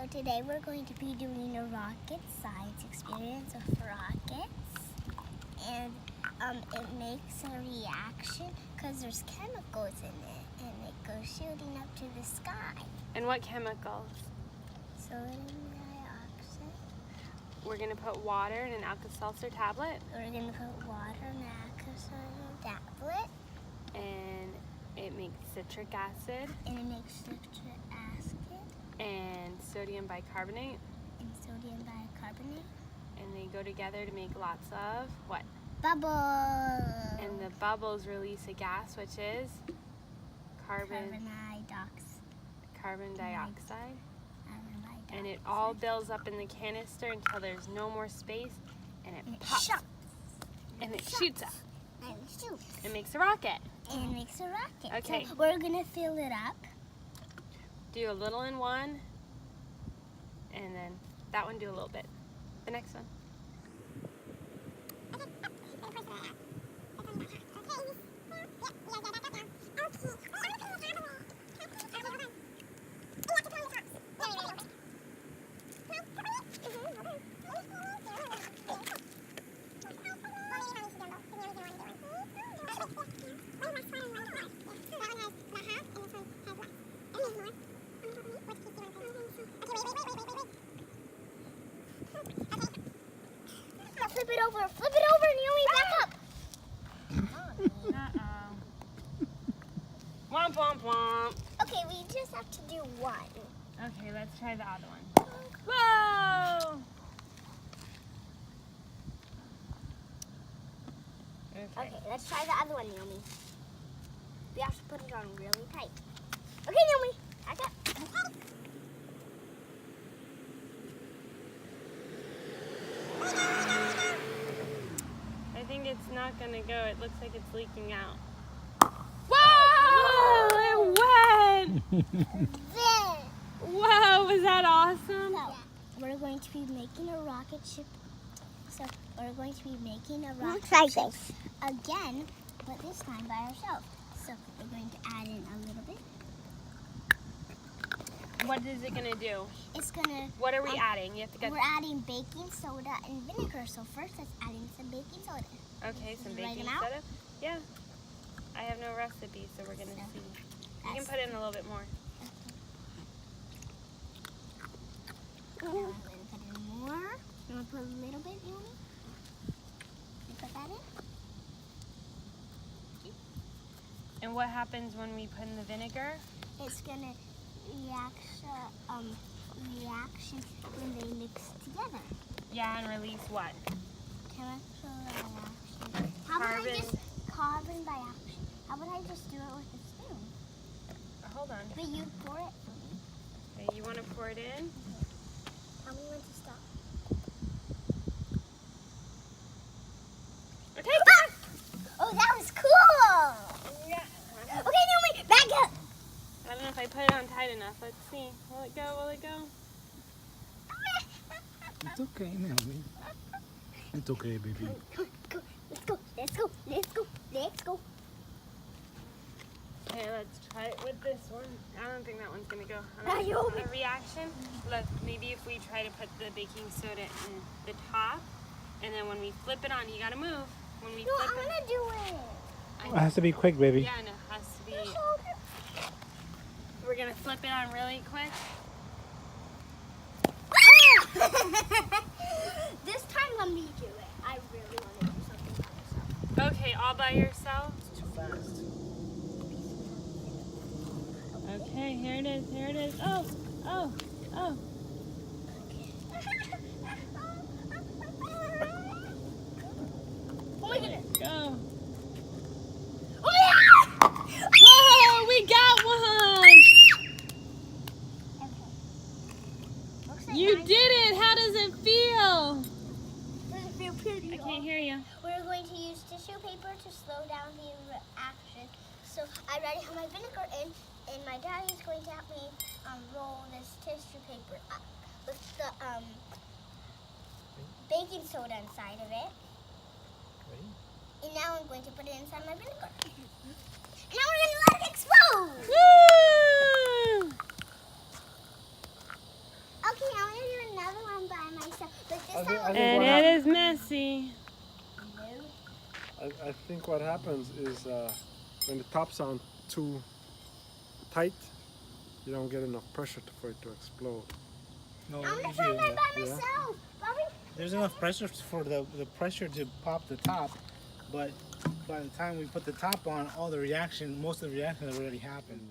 today we're going to be doing a rocket science experience with rockets. And it makes a reaction because there's chemicals in it. And it goes shooting up to the sky. And what chemicals? Sodium dioxide. We're going to put water in an Alka seltzer tablet. We're going to put water in an Alka tablet. And it makes citric acid. And it makes citric acid. And sodium bicarbonate. And sodium bicarbonate. And they go together to make lots of what? Bubbles. And the bubbles release a gas, which is carbon dioxide. And it all builds up in the canister until there's no more space, and it pops. And it shoots up. And it shoots. It makes a rocket. And it makes a rocket. Okay. So we're gonna fill it up. Do a little in one, and then that one do a little bit. The next one. Flip it over, Naomi, back up. Womp womp womp. Okay, we just have to do one. Okay, let's try the other one. Whoa! Okay, let's try the other one, Naomi. We have to put it on really tight. Okay, Naomi, back up. I think it's not gonna go. It looks like it's leaking out. Whoa! It went! Whoa, was that awesome? So, we're going to be making a rocket ship. So, we're going to be making a rocket ship again, but this time by ourselves. So, we're going to add in a little bit. What is it gonna do? It's gonna... What are we adding? You have to get... We're adding baking soda and vinegar. So, first, let's add in some baking soda. Okay, some Did you write baking them out? soda. Yeah. I have no recipe, so we're gonna see. You can put in a little bit more. Now I'm going to put in more. You want to put a little bit, Naomi? You put that in? And what happens when we put in the vinegar? It's going to reaction when they mix together. Yeah, and release what? Chemical reaction. How about I just carbon by action? How about I just do it with a spoon? Hold on. But you pour it for me. Okay, you want to pour it in? Tell me when to stop. Okay. Oh, that was cool! Yeah. Okay, Naomi, back up! I don't know if I put it on tight enough. Let's see. Will it go? Will it go? It's okay, Naomi. It's okay, baby. Go. Let's go. Let's go. Let's go. Let's go. Okay, let's try it with this one. I don't think that one's gonna go. Naomi. A reaction. Look, maybe if we try to put the baking soda in the top, and then when we flip it on, you gotta move. When we No, flip I'm gonna do it. It has to be quick, baby. Yeah, and it has to be. We're gonna flip it on really quick. This time let me do it. I really want to do something by myself. Okay, all by yourself. It's too fast. Okay, here it is. Here it is. Oh. Oh my goodness. Go. Oh yeah! Whoa, we got one! Okay. Looks like You mine did it! How does it feel? doesn't feel pretty. I can't hear you. We're going to use tissue paper to slow down the reaction. So I already have my vinegar in, and my daddy is going to help me roll this tissue paper up with the baking soda inside of it. Ready? And now I'm going to put it inside my vinegar. And now we're going to let it explode! Woo! Okay, I'm gonna do another one by myself. But this time And it is messy. I think what happens is when the tops sound too tight, you don't get enough pressure for it to explode. No, I'm gonna easy try than mine that. by myself. Bobby, There's enough pressure for the pressure to pop the top, but by the time we put the top on, most of the reaction has already happened.